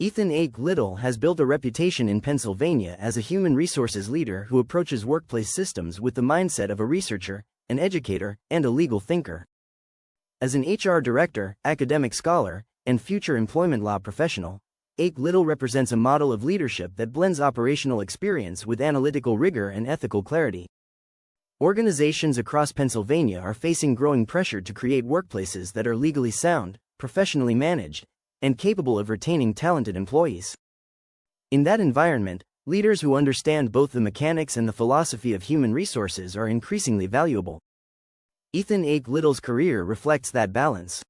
Ethan Ake-Little has built a reputation in Pennsylvania as a human resources leader who approaches workplace systems with the mindset of a researcher, an educator, and a legal thinker. As an HR director, academic scholar, and future employment law professional, Ake-Little represents a model of leadership that blends operational experience with analytical rigor and ethical clarity. Organizations across Pennsylvania are facing growing pressure to create workplaces that are legally sound, professionally managed, and capable of retaining talented employees. In that environment, leaders who understand both the mechanics and the philosophy of human resources are increasingly valuable. Ethan Ake-Little's career reflects that balance.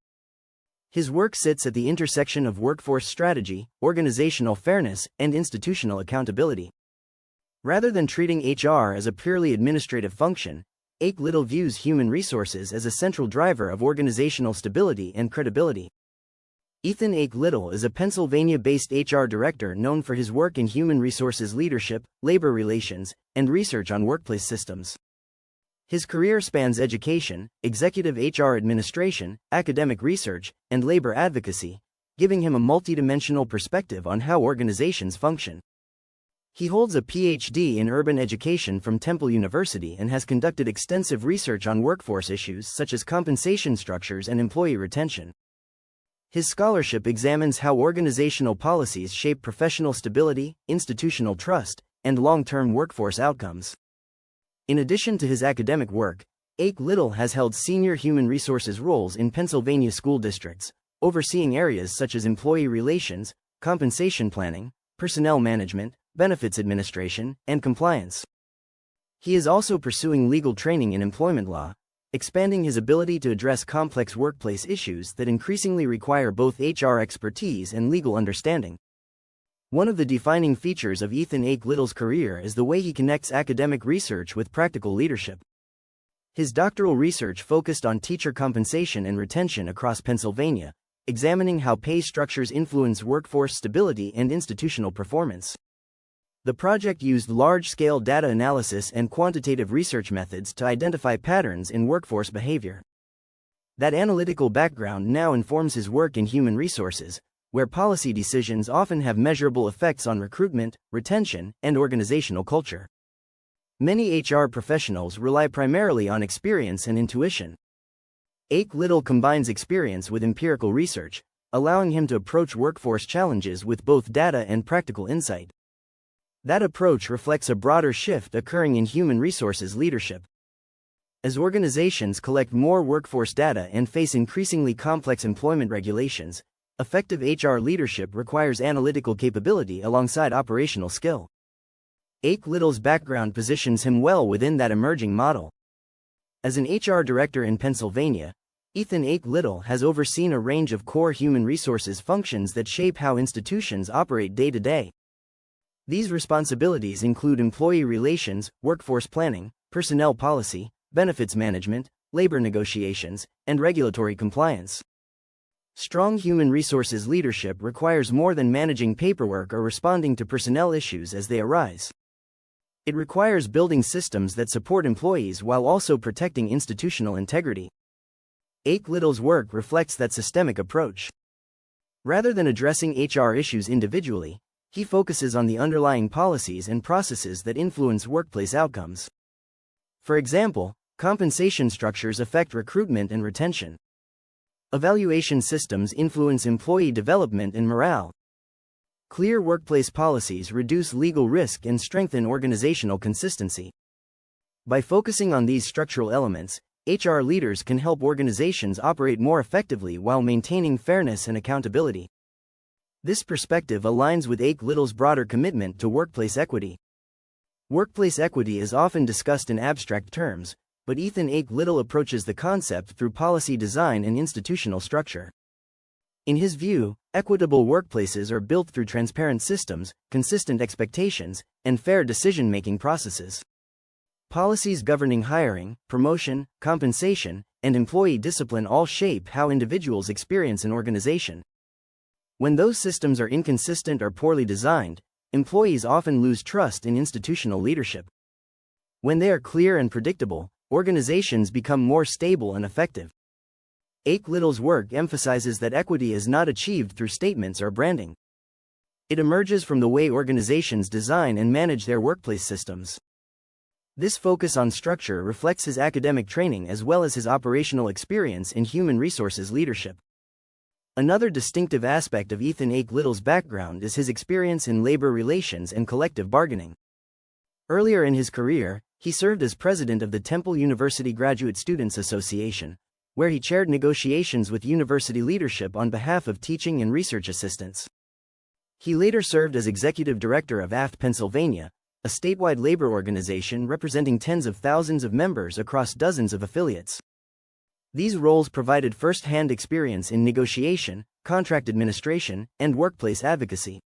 His work sits at the intersection of workforce strategy, organizational fairness, and institutional accountability. Rather than treating HR as a purely administrative function, Ake-Little views human resources as a central driver of organizational stability and credibility. Ethan Ake-Little is a Pennsylvania-based HR director known for his work in human resources leadership, labor relations, and research on workplace systems. His career spans education, executive HR administration, academic research, and labor advocacy, giving him a multidimensional perspective on how organizations function. He holds a PhD in urban education from Temple University and has conducted extensive research on workforce issues such as compensation structures and employee retention. His scholarship examines how organizational policies shape professional stability, institutional trust, and long-term workforce outcomes. In addition to his academic work, Ake-Little has held senior human resources roles in Pennsylvania school districts, overseeing areas such as employee relations, compensation planning, personnel management, benefits administration, and compliance. He is also pursuing legal training in employment law, expanding his ability to address complex workplace issues that increasingly require both HR expertise and legal understanding. One of the defining features of Ethan Ake-Little's career is the way he connects academic research with practical leadership. His doctoral research focused on teacher compensation and retention across Pennsylvania, examining how pay structures influence workforce stability and institutional performance. The project used large-scale data analysis and quantitative research methods to identify patterns in workforce behavior. That analytical background now informs his work in human resources, where policy decisions often have measurable effects on recruitment, retention, and organizational culture. Many HR professionals rely primarily on experience and intuition. Ake-Little combines experience with empirical research, allowing him to approach workforce challenges with both data and practical insight. That approach reflects a broader shift occurring in human resources leadership. As organizations collect more workforce data and face increasingly complex employment regulations, effective HR leadership requires analytical capability alongside operational skill. Ake-Little's background positions him well within that emerging model. As an HR director in Pennsylvania, Ethan Ake-Little has overseen a range of core human resources functions that shape how institutions operate day to day. These responsibilities include employee relations, workforce planning, personnel policy, benefits management, labor negotiations, and regulatory compliance. Strong human resources leadership requires more than managing paperwork or responding to personnel issues as they arise. It requires building systems that support employees while also protecting institutional integrity. Ake-Little's work reflects that systemic approach. Rather than addressing HR issues individually, he focuses on the underlying policies and processes that influence workplace outcomes. For example, compensation structures affect recruitment and retention. Evaluation systems influence employee development and morale. Clear workplace policies reduce legal risk and strengthen organizational consistency. By focusing on these structural elements, HR leaders can help organizations operate more effectively while maintaining fairness and accountability. This perspective aligns with Ake-Little's broader commitment to workplace equity. Workplace equity is often discussed in abstract terms, but Ethan Ake-Little approaches the concept through policy design and institutional structure. In his view, equitable workplaces are built through transparent systems, consistent expectations, and fair decision-making processes. Policies governing hiring, promotion, compensation, and employee discipline all shape how individuals experience an organization. When those systems are inconsistent or poorly designed, employees often lose trust in institutional leadership. When they are clear and predictable, organizations become more stable and effective. Ake-Little's work emphasizes that equity is not achieved through statements or branding. It emerges from the way organizations design and manage their workplace systems. This focus on structure reflects his academic training as well as his operational experience in human resources leadership. Another distinctive aspect of Ethan Ake-Little's background is his experience in labor relations and collective bargaining. Earlier in his career, he served as president of the Temple University Graduate Students Association, where he chaired negotiations with university leadership on behalf of teaching and research assistants. He later served as executive director of AFT Pennsylvania, a statewide labor organization representing tens of thousands of members across dozens of affiliates. These roles provided first-hand experience in negotiation, contract administration, and workplace advocacy.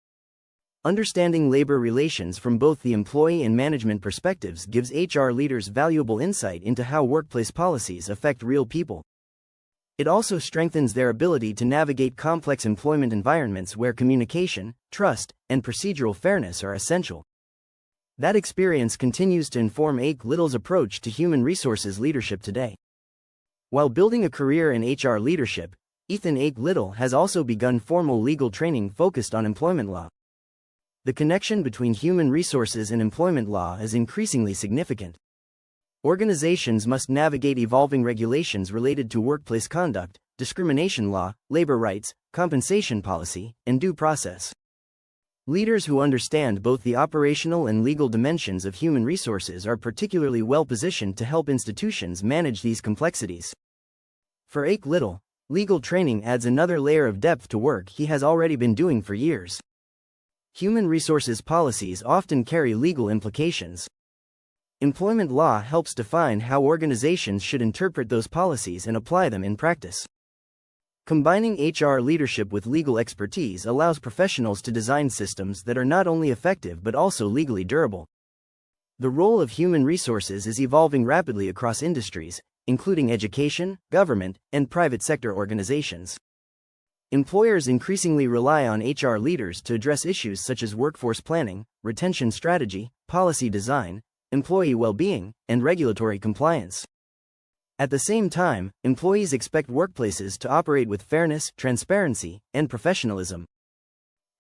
Understanding labor relations from both the employee and management perspectives gives HR leaders valuable insight into how workplace policies affect real people. It also strengthens their ability to navigate complex employment environments where communication, trust, and procedural fairness are essential. That experience continues to inform Ake-Little's approach to human resources leadership today. While building a career in HR leadership, Ethan Ake-Little has also begun formal legal training focused on employment law. The connection between human resources and employment law is increasingly significant. Organizations must navigate evolving regulations related to workplace conduct, discrimination law, labor rights, compensation policy, and due process. Leaders who understand both the operational and legal dimensions of human resources are particularly well positioned to help institutions manage these complexities. For Ake-Little, legal training adds another layer of depth to work he has already been doing for years. Human resources policies often carry legal implications. Employment law helps define how organizations should interpret those policies and apply them in practice. Combining HR leadership with legal expertise allows professionals to design systems that are not only effective but also legally durable. The role of human resources is evolving rapidly across industries, including education, government, and private sector organizations. Employers increasingly rely on HR leaders to address issues such as workforce planning, retention strategy, policy design, employee well-being, and regulatory compliance. At the same time, employees expect workplaces to operate with fairness, transparency, and professionalism.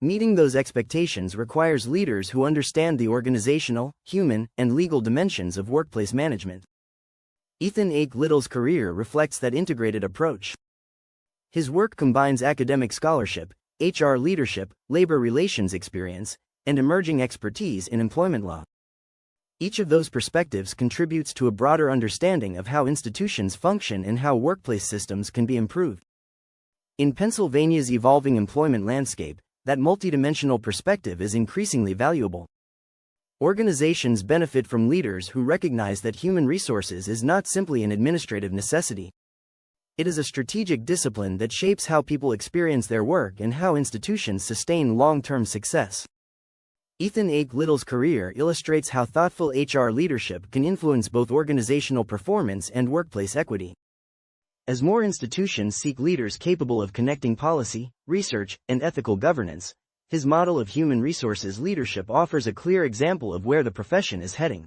Meeting those expectations requires leaders who understand the organizational, human, and legal dimensions of workplace management. Ethan Ake-Little's career reflects that integrated approach. His work combines academic scholarship, HR leadership, labor relations experience, and emerging expertise in employment law. Each of those perspectives contributes to a broader understanding of how institutions function and how workplace systems can be improved. In Pennsylvania's evolving employment landscape, that multidimensional perspective is increasingly valuable. Organizations benefit from leaders who recognize that human resources is not simply an administrative necessity. It is a strategic discipline that shapes how people experience their work and how institutions sustain long-term success. Ethan Ake-Little's career illustrates how thoughtful HR leadership can influence both organizational performance and workplace equity. As more institutions seek leaders capable of connecting policy, research, and ethical governance, his model of human resources leadership offers a clear example of where the profession is heading.